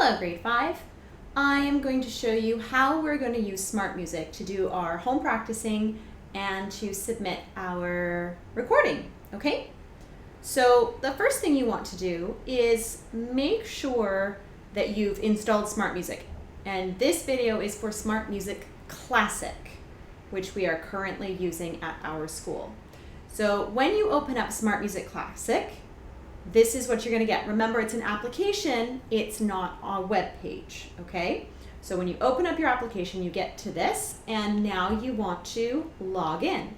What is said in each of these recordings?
Hello grade 5. I am going to show you how we're going to use SmartMusic to do our home practicing and to submit our recording, okay? So the first thing you want to do is make sure that you've installed SmartMusic. And this video is for SmartMusic Classic, which we are currently using at our school. So when you open up SmartMusic Classic, this is what you're going to get. Remember, it's an application, it's not a web page, okay? So when you open up your application, you get to this, and now you want to log in.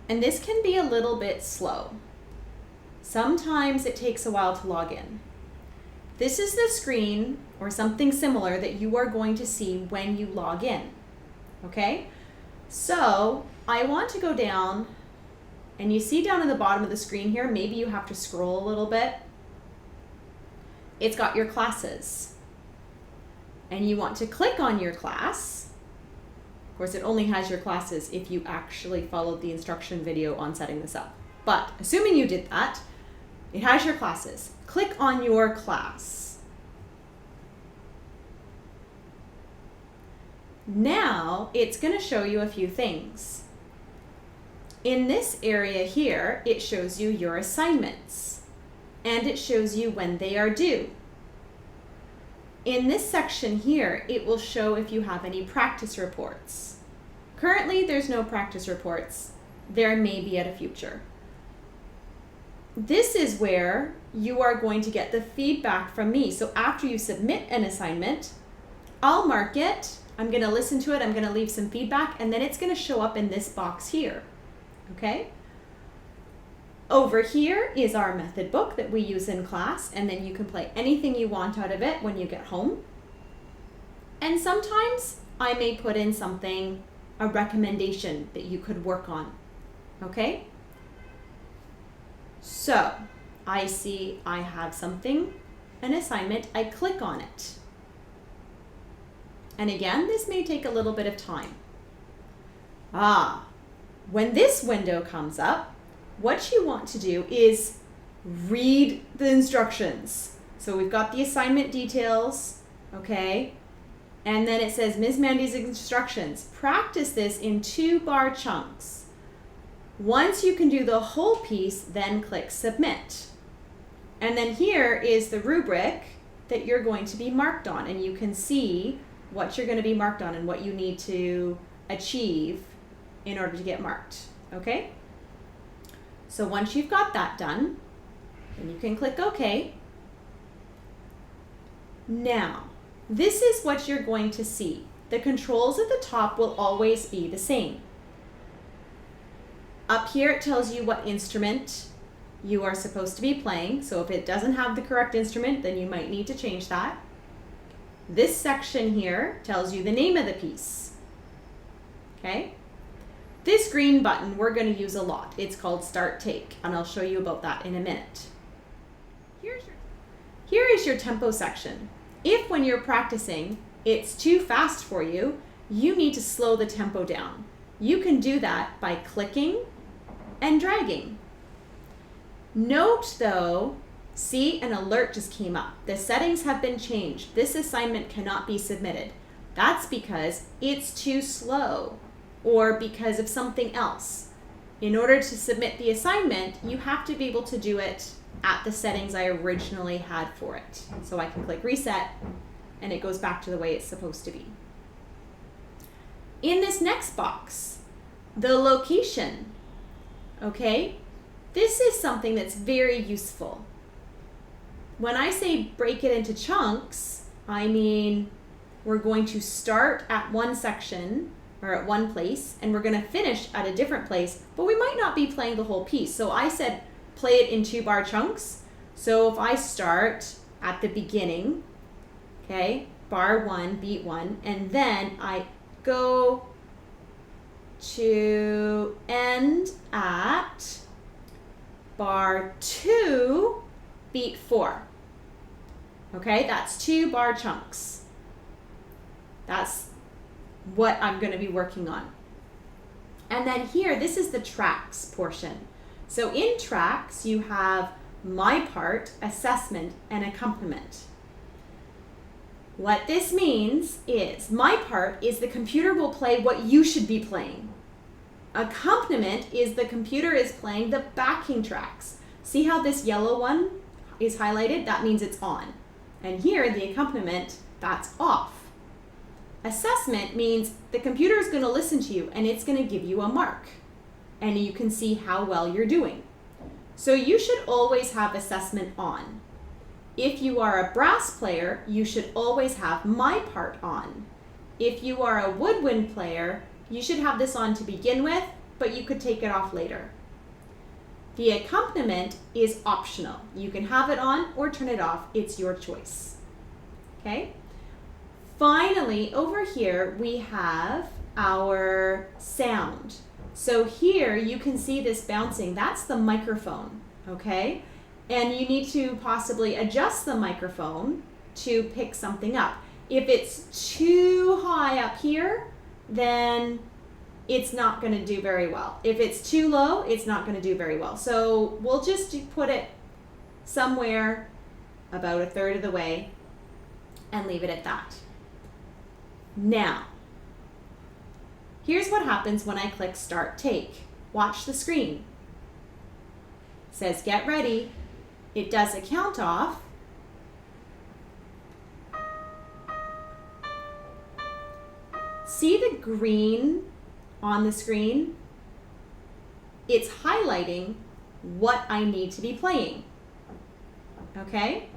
And this can be a little bit slow. Sometimes it takes a while to log in. This is the screen or something similar that you are going to see when you log in, okay? So I want to go down, and you see down at the bottom of the screen here, maybe you have to scroll a little bit. It's got your classes, and you want to click on your class. Of course, it only has your classes if you actually followed the instruction video on setting this up. But assuming you did that, it has your classes. Click on your class. Now it's going to show you a few things. In this area here, it shows you your assignments, and it shows you when they are due. In this section here, it will show if you have any practice reports. Currently, there's no practice reports. There may be at a future. This is where you are going to get the feedback from me. So after you submit an assignment, I'll mark it, I'm going to listen to it, I'm going to leave some feedback, and then it's going to show up in this box here, okay? Over here is our method book that we use in class, and then you can play anything you want out of it when you get home. And sometimes I may put in something, a recommendation that you could work on, okay? So I see I have something, an assignment, I click on it. And again, this may take a little bit of time. When this window comes up, what you want to do is read the instructions. So we've got the assignment details, okay? And then it says Ms. Mandy's instructions. Practice this in 2-bar chunks. Once you can do the whole piece, then click Submit. And then here is the rubric that you're going to be marked on, and you can see what you're going to be marked on and what you need to achieve in order to get marked, okay? So once you've got that done, then you can click OK. Now, this is what you're going to see. The controls at the top will always be the same. Up here it tells you what instrument you are supposed to be playing. So if it doesn't have the correct instrument, then you might need to change that. This section here tells you the name of the piece. Okay? This green button we're going to use a lot. It's called Start Take, and I'll show you about that in a minute. Here is your tempo section. If when you're practicing it's too fast for you, you need to slow the tempo down. You can do that by clicking and dragging. Note though, see, an alert just came up. The settings have been changed. This assignment cannot be submitted. That's because it's too slow or because of something else. In order to submit the assignment, you have to be able to do it at the settings I originally had for it. So I can click reset and it goes back to the way it's supposed to be. In this next box, the location, okay? This is something that's very useful. When I say break it into chunks, I mean we're going to start at one section or at one place, and we're going to finish at a different place, but we might not be playing the whole piece. So I said play it in 2-bar chunks. So if I start at the beginning, okay, bar 1, beat 1, and then I go to end at bar 2, beat 4. Okay, that's 2-bar chunks. That's what I'm going to be working on. And then here, this is the tracks portion. So in tracks, you have my part, assessment, and accompaniment. What this means is my part is the computer will play what you should be playing. Accompaniment is the computer is playing the backing tracks. See how this yellow one is highlighted? That means it's on. And here, the accompaniment, that's off. Assessment means the computer is going to listen to you and it's going to give you a mark. And you can see how well you're doing. So you should always have assessment on. If you are a brass player, you should always have my part on. If you are a woodwind player, you should have this on to begin with, but you could take it off later. The accompaniment is optional. You can have it on or turn it off. It's your choice. Okay? Finally, over here, we have our sound. So here you can see this bouncing. That's the microphone, okay? And you need to possibly adjust the microphone to pick something up. If it's too high up here, then it's not going to do very well. If it's too low, it's not going to do very well. So we'll just put it somewhere about a third of the way and leave it at that. Now, here's what happens when I click Start Take. Watch the screen. It says get ready. It does a count off. See the green on the screen? It's highlighting what I need to be playing. Okay?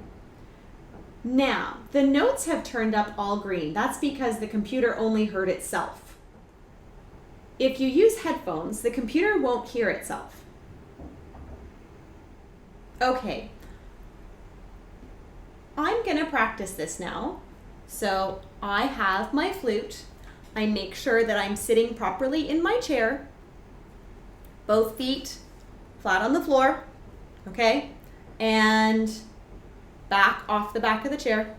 Now, the notes have turned up all green. That's because the computer only heard itself. If you use headphones, the computer won't hear itself. Okay, I'm gonna practice this now. So I have my flute. I make sure that I'm sitting properly in my chair. Both feet flat on the floor, okay? And back off the back of the chair.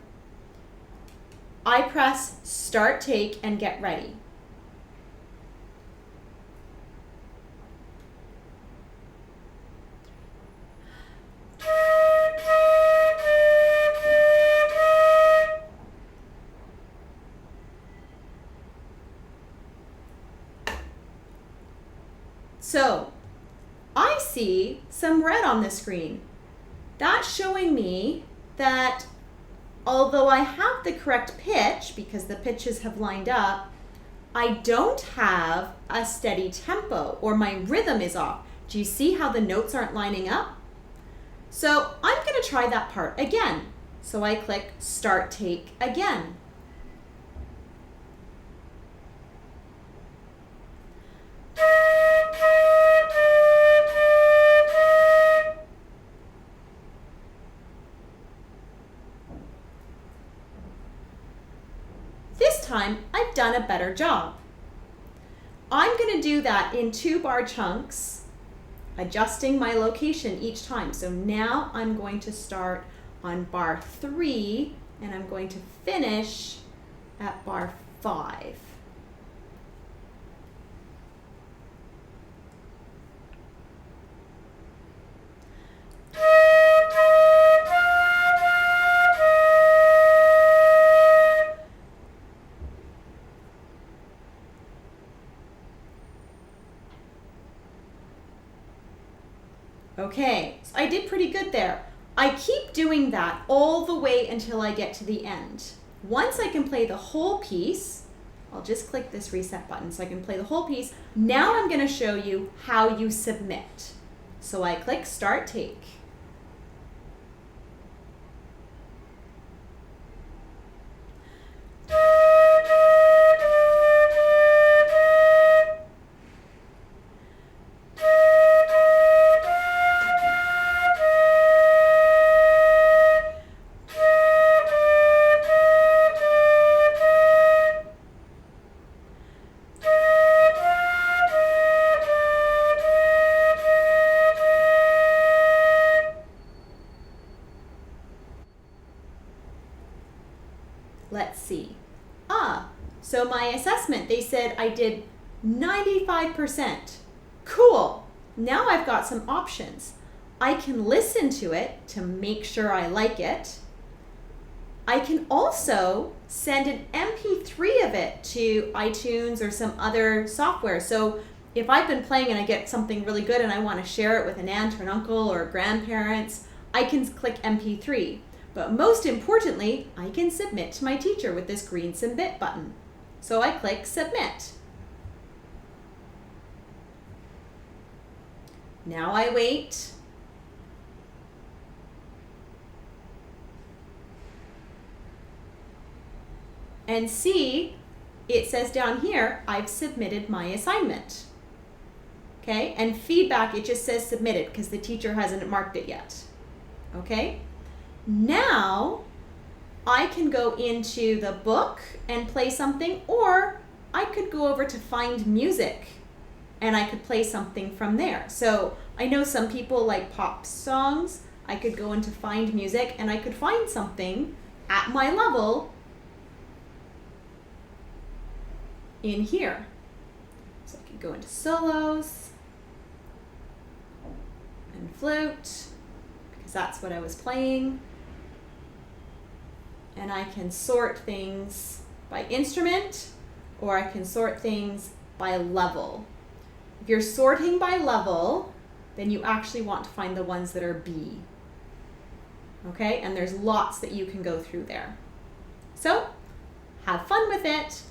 I press Start Take and get ready. So I see some red on the screen. That's showing me that although I have the correct pitch, because the pitches have lined up, I don't have a steady tempo, or my rhythm is off. Do you see how the notes aren't lining up? So I'm going to try that part again. So I click Start Take again. This time, I've done a better job. I'm going to do that in 2-bar chunks, adjusting my location each time. So now I'm going to start on bar 3, and I'm going to finish at bar 5. Okay, so I did pretty good there. I keep doing that all the way until I get to the end. Once I can play the whole piece, I'll just click this reset button so I can play the whole piece. Now I'm going to show you how you submit. So I click Start Take. Let's see. So my assessment, they said I did 95%. Cool. Now I've got some options. I can listen to it to make sure I like it. I can also send an MP3 of it to iTunes or some other software. So if I've been playing and I get something really good and I want to share it with an aunt or an uncle or grandparents, I can click MP3. But most importantly, I can submit to my teacher with this green submit button. So I click submit. Now I wait. And see, it says down here, I've submitted my assignment. Okay, and feedback, it just says submitted because the teacher hasn't marked it yet. Okay, now I can go into the book and play something, or I could go over to Find Music and I could play something from there. So I know some people like pop songs. I could go into Find Music and I could find something at my level in here. So I could go into solos and flute, because that's what I was playing. And I can sort things by instrument, or I can sort things by level. If you're sorting by level, then you actually want to find the ones that are B. Okay, and there's lots that you can go through there. So have fun with it.